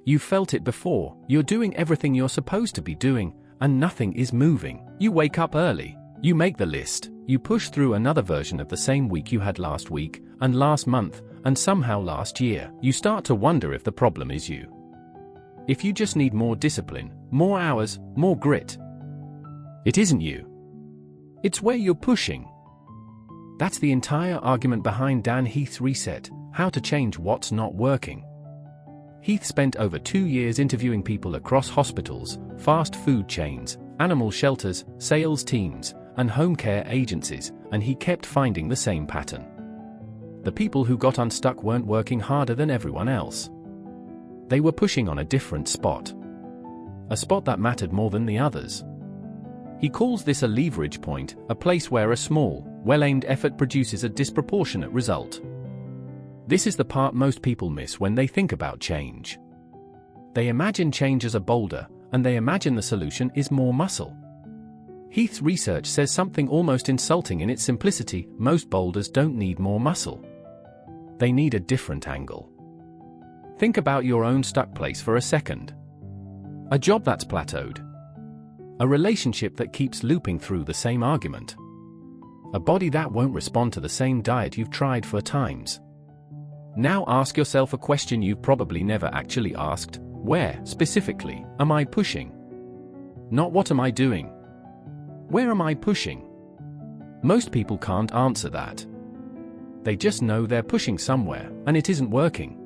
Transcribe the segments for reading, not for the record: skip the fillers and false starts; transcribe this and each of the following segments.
You felt it before, you're doing everything you're supposed to be doing, and nothing is moving. You wake up early, you make the list, you push through another version of the same week you had last week, and last month, and somehow last year. You start to wonder if the problem is you. If you just need more discipline, more hours, more grit. It isn't you. It's where you're pushing. That's the entire argument behind Dan Heath's Reset, how to change what's not working. Heath spent over 2 years interviewing people across hospitals, fast food chains, animal shelters, sales teams, and home care agencies, and he kept finding the same pattern. The people who got unstuck weren't working harder than everyone else. They were pushing on a different spot. A spot that mattered more than the others. He calls this a leverage point, a place where a small, well-aimed effort produces a disproportionate result. This is the part most people miss when they think about change. They imagine change as a boulder, and they imagine the solution is more muscle. Heath's research says something almost insulting in its simplicity: most boulders don't need more muscle. They need a different angle. Think about your own stuck place for a second. A job that's plateaued. A relationship that keeps looping through the same argument. A body that won't respond to the same diet you've tried 4 times. Now ask yourself a question you've probably never actually asked: where, specifically, am I pushing? Not what am I doing? Where am I pushing? Most people can't answer that. They just know they're pushing somewhere, and it isn't working.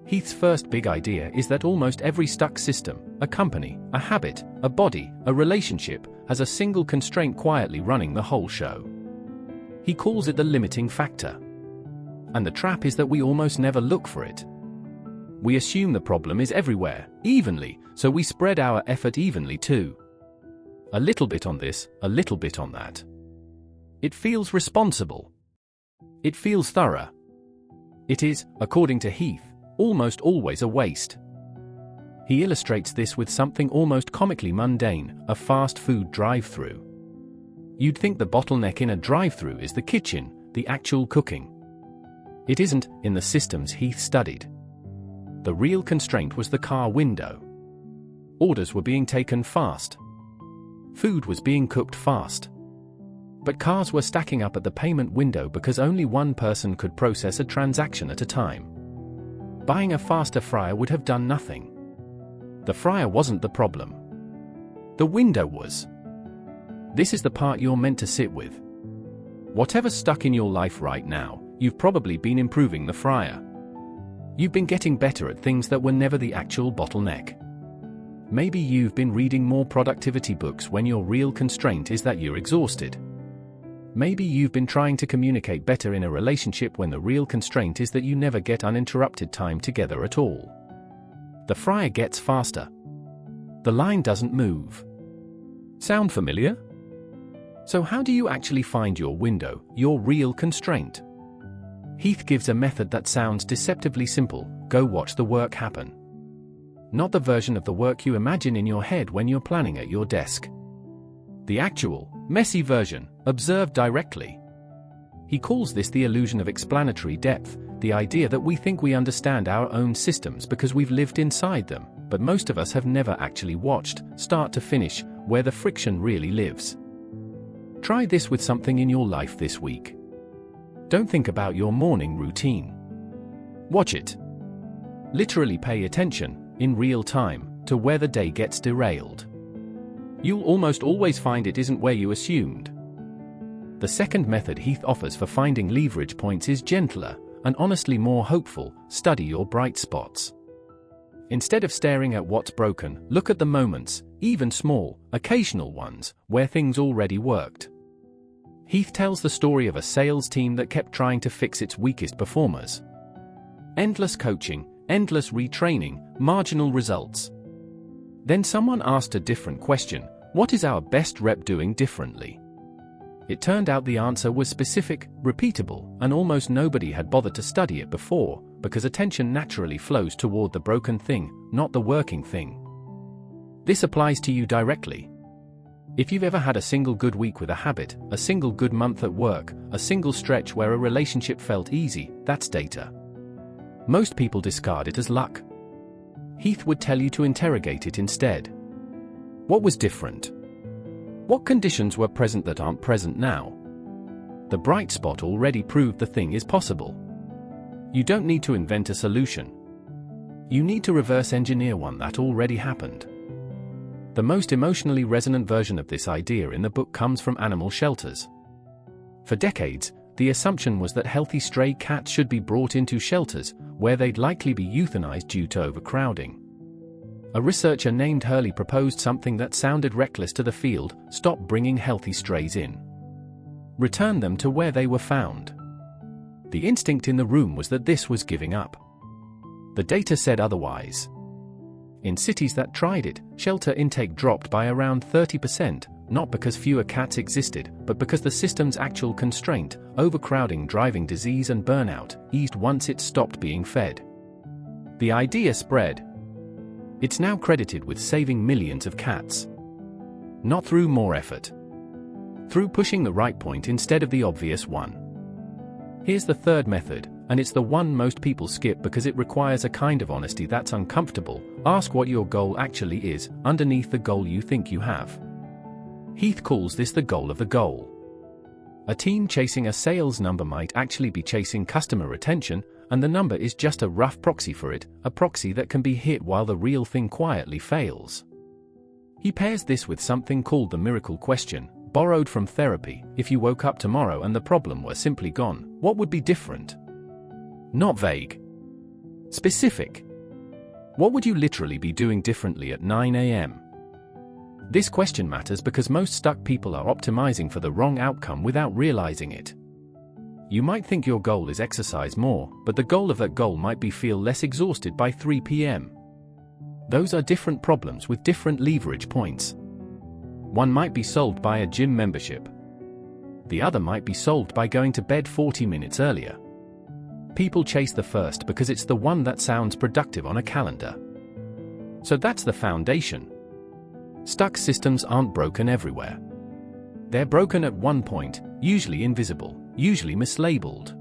Heath's first big idea is that almost every stuck system, a company, a habit, a body, a relationship, has a single constraint quietly running the whole show. He calls it the limiting factor. And the trap is that we almost never look for it. We assume the problem is everywhere, evenly, so we spread our effort evenly too. A little bit on this, a little bit on that. It feels responsible. It feels thorough. It is, according to Heath, almost always a waste. He illustrates this with something almost comically mundane: a fast food drive-thru. You'd think the bottleneck in a drive-thru is the kitchen, the actual cooking. It isn't, in the systems Heath studied. The real constraint was the car window. Orders were being taken fast. Food was being cooked fast. But cars were stacking up at the payment window because only one person could process a transaction at a time. Buying a faster fryer would have done nothing. The fryer wasn't the problem. The window was. This is the part you're meant to sit with. Whatever's stuck in your life right now, you've probably been improving the fryer. You've been getting better at things that were never the actual bottleneck. Maybe you've been reading more productivity books when your real constraint is that you're exhausted. Maybe you've been trying to communicate better in a relationship when the real constraint is that you never get uninterrupted time together at all. The fryer gets faster. The line doesn't move. Sound familiar? So how do you actually find your window, your real constraint? Heath gives a method that sounds deceptively simple: go watch the work happen. Not the version of the work you imagine in your head when you're planning at your desk. The actual, messy version, observed directly. He calls this the illusion of explanatory depth, the idea that we think we understand our own systems because we've lived inside them, but most of us have never actually watched, start to finish, where the friction really lives. Try this with something in your life this week. Don't think about your morning routine. Watch it. Literally pay attention, in real time, to where the day gets derailed. You'll almost always find it isn't where you assumed. The second method Heath offers for finding leverage points is gentler, and honestly more hopeful: study your bright spots. Instead of staring at what's broken, look at the moments, even small, occasional ones, where things already worked. Heath tells the story of a sales team that kept trying to fix its weakest performers. Endless coaching, endless retraining, marginal results. Then someone asked a different question: what is our best rep doing differently? It turned out the answer was specific, repeatable, and almost nobody had bothered to study it before, because attention naturally flows toward the broken thing, not the working thing. This applies to you directly. If you've ever had a single good week with a habit, a single good month at work, a single stretch where a relationship felt easy, that's data. Most people discard it as luck. Heath would tell you to interrogate it instead. What was different? What conditions were present that aren't present now? The bright spot already proved the thing is possible. You don't need to invent a solution. You need to reverse engineer one that already happened. The most emotionally resonant version of this idea in the book comes from animal shelters. For decades, the assumption was that healthy stray cats should be brought into shelters, where they'd likely be euthanized due to overcrowding. A researcher named Hurley proposed something that sounded reckless to the field: stop bringing healthy strays in. Return them to where they were found. The instinct in the room was that this was giving up. The data said otherwise. In cities that tried it, shelter intake dropped by around 30%, not because fewer cats existed, but because the system's actual constraint, overcrowding driving disease and burnout, eased once it stopped being fed. The idea spread. It's now credited with saving millions of cats. Not through more effort. Through pushing the right point instead of the obvious one. Here's the third method, and it's the one most people skip because it requires a kind of honesty that's uncomfortable. Ask what your goal actually is, underneath the goal you think you have. Heath calls this the goal of the goal. A team chasing a sales number might actually be chasing customer retention, and the number is just a rough proxy for it, a proxy that can be hit while the real thing quietly fails. He pairs this with something called the miracle question, borrowed from therapy. If you woke up tomorrow and the problem were simply gone, what would be different? Not vague. Specific. What would you literally be doing differently at 9 a.m.? This question matters because most stuck people are optimizing for the wrong outcome without realizing it. You might think your goal is exercise more, but the goal of that goal might be feel less exhausted by 3 p.m. Those are different problems with different leverage points. One might be solved by a gym membership. The other might be solved by going to bed 40 minutes earlier. People chase the first because it's the one that sounds productive on a calendar. So that's the foundation. Stuck systems aren't broken everywhere. They're broken at one point, usually invisible, usually mislabeled.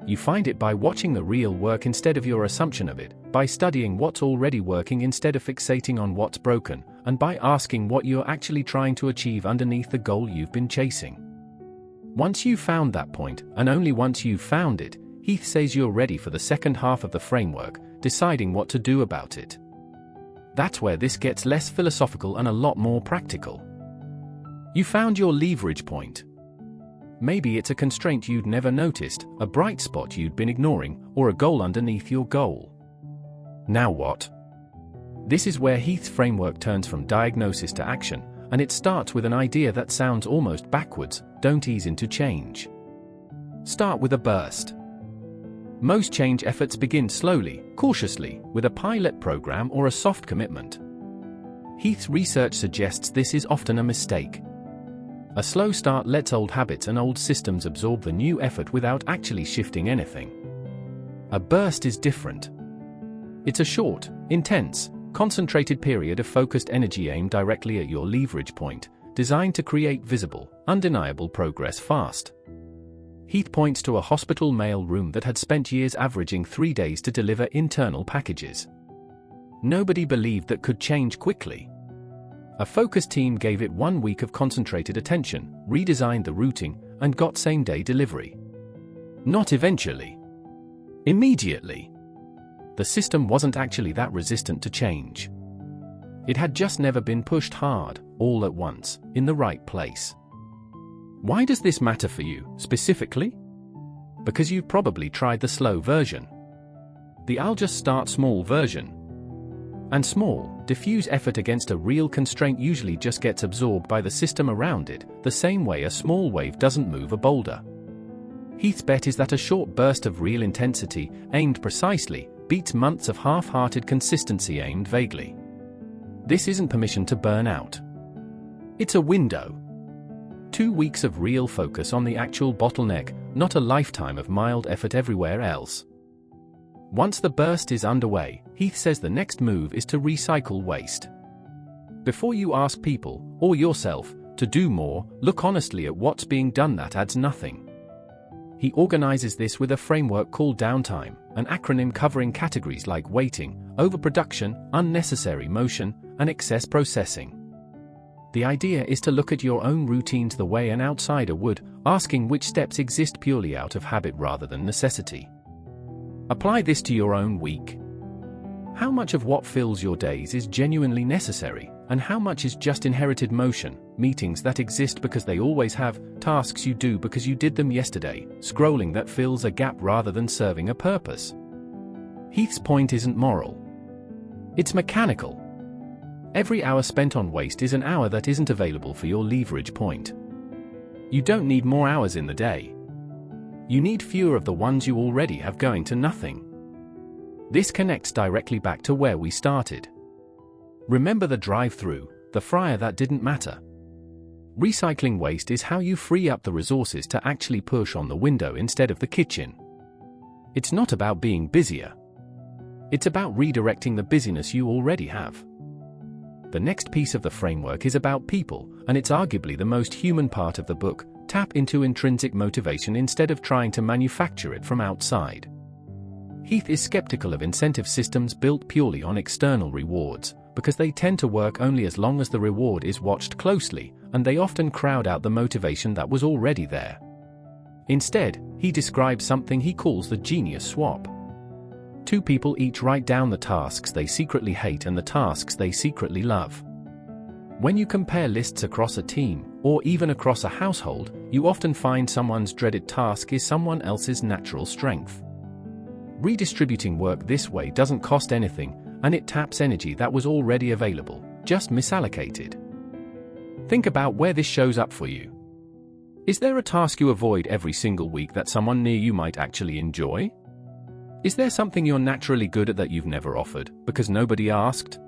You find it by watching the real work instead of your assumption of it, by studying what's already working instead of fixating on what's broken, and by asking what you're actually trying to achieve underneath the goal you've been chasing. Once you've found that point, and only once you've found it, Heath says you're ready for the second half of the framework, deciding what to do about it. That's where this gets less philosophical and a lot more practical. You found your leverage point. Maybe it's a constraint you'd never noticed, a bright spot you'd been ignoring, or a goal underneath your goal. Now what? This is where Heath's framework turns from diagnosis to action, and it starts with an idea that sounds almost backwards: don't ease into change. Start with a burst. Most change efforts begin slowly, cautiously, with a pilot program or a soft commitment. Heath's research suggests this is often a mistake. A slow start lets old habits and old systems absorb the new effort without actually shifting anything. A burst is different. It's a short, intense, concentrated period of focused energy aimed directly at your leverage point, designed to create visible, undeniable progress fast. Heath points to a hospital mail room that had spent years averaging 3 days to deliver internal packages. Nobody believed that could change quickly. A focus team gave it 1 week of concentrated attention, redesigned the routing, and got same-day delivery. Not eventually. Immediately. The system wasn't actually that resistant to change. It had just never been pushed hard, all at once, in the right place. Why does this matter for you, specifically? Because you've probably tried the slow version. The I'll just start small version. And small, diffuse effort against a real constraint usually just gets absorbed by the system around it, the same way a small wave doesn't move a boulder. Heath's bet is that a short burst of real intensity, aimed precisely, beats months of half-hearted consistency aimed vaguely. This isn't permission to burn out. It's a window. 2 weeks of real focus on the actual bottleneck, not a lifetime of mild effort everywhere else. Once the burst is underway, Heath says the next move is to recycle waste. Before you ask people, or yourself, to do more, look honestly at what's being done that adds nothing. He organizes this with a framework called downtime, an acronym covering categories like waiting, overproduction, unnecessary motion, and excess processing. The idea is to look at your own routines the way an outsider would, asking which steps exist purely out of habit rather than necessity. Apply this to your own week. How much of what fills your days is genuinely necessary, and how much is just inherited motion, meetings that exist because they always have, tasks you do because you did them yesterday, scrolling that fills a gap rather than serving a purpose? Heath's point isn't moral. It's mechanical. Every hour spent on waste is an hour that isn't available for your leverage point. You don't need more hours in the day. You need fewer of the ones you already have going to nothing. This connects directly back to where we started. Remember the drive-thru, the fryer that didn't matter. Recycling waste is how you free up the resources to actually push on the window instead of the kitchen. It's not about being busier. It's about redirecting the busyness you already have. The next piece of the framework is about people, and it's arguably the most human part of the book. Tap into intrinsic motivation instead of trying to manufacture it from outside. Heath is skeptical of incentive systems built purely on external rewards, because they tend to work only as long as the reward is watched closely, and they often crowd out the motivation that was already there. Instead, he describes something he calls the genius swap. Two people each write down the tasks they secretly hate and the tasks they secretly love. When you compare lists across a team, or even across a household, you often find someone's dreaded task is someone else's natural strength. Redistributing work this way doesn't cost anything, and it taps energy that was already available, just misallocated. Think about where this shows up for you. Is there a task you avoid every single week that someone near you might actually enjoy? Is there something you're naturally good at that you've never offered, because nobody asked?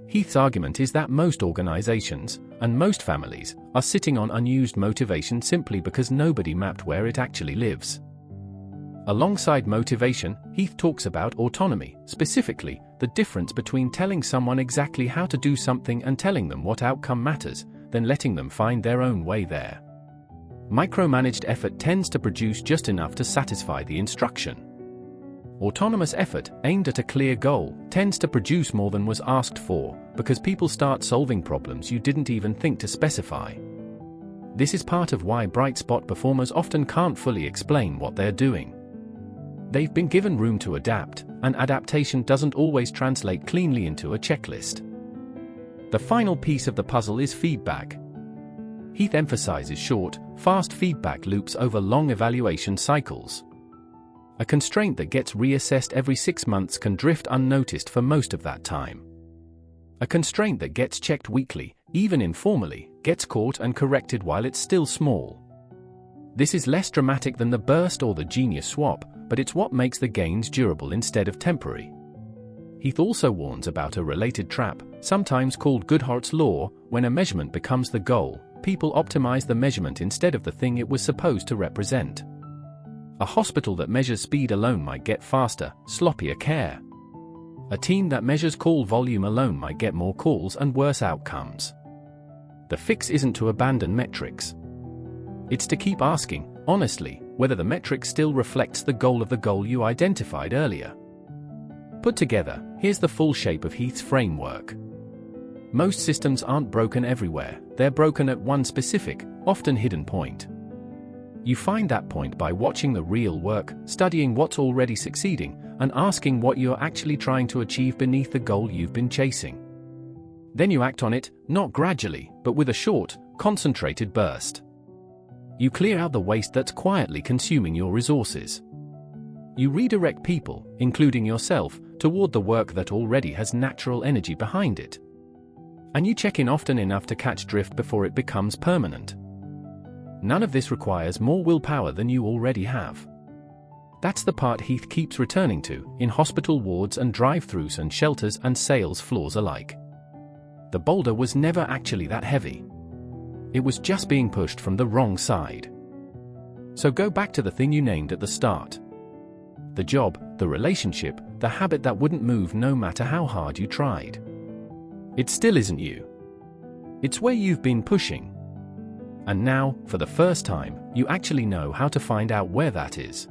Heath's argument is that most organizations, and most families, are sitting on unused motivation simply because nobody mapped where it actually lives. Alongside motivation, Heath talks about autonomy, specifically, the difference between telling someone exactly how to do something and telling them what outcome matters, then letting them find their own way there. Micromanaged effort tends to produce just enough to satisfy the instruction. Autonomous effort, aimed at a clear goal, tends to produce more than was asked for, because people start solving problems you didn't even think to specify. This is part of why bright spot performers often can't fully explain what they're doing. They've been given room to adapt, and adaptation doesn't always translate cleanly into a checklist. The final piece of the puzzle is feedback. Heath emphasizes short, fast feedback loops over long evaluation cycles. A constraint that gets reassessed every 6 months can drift unnoticed for most of that time. A constraint that gets checked weekly, even informally, gets caught and corrected while it's still small. This is less dramatic than the burst or the genius swap, but it's what makes the gains durable instead of temporary. Heath also warns about a related trap, sometimes called Goodhart's law. When a measurement becomes the goal, people optimize the measurement instead of the thing it was supposed to represent. A hospital that measures speed alone might get faster, sloppier care. A team that measures call volume alone might get more calls and worse outcomes. The fix isn't to abandon metrics. It's to keep asking, honestly, whether the metric still reflects the goal you identified earlier. Put together, here's the full shape of Heath's framework. Most systems aren't broken everywhere, they're broken at one specific, often hidden point. You find that point by watching the real work, studying what's already succeeding, and asking what you're actually trying to achieve beneath the goal you've been chasing. Then you act on it, not gradually, but with a short, concentrated burst. You clear out the waste that's quietly consuming your resources. You redirect people, including yourself, toward the work that already has natural energy behind it. And you check in often enough to catch drift before it becomes permanent. None of this requires more willpower than you already have. That's the part Heath keeps returning to, in hospital wards and drive-thrus and shelters and sales floors alike. The boulder was never actually that heavy. It was just being pushed from the wrong side. So go back to the thing you named at the start. The job, the relationship, the habit that wouldn't move no matter how hard you tried. It still isn't you. It's where you've been pushing. And now, for the first time, you actually know how to find out where that is.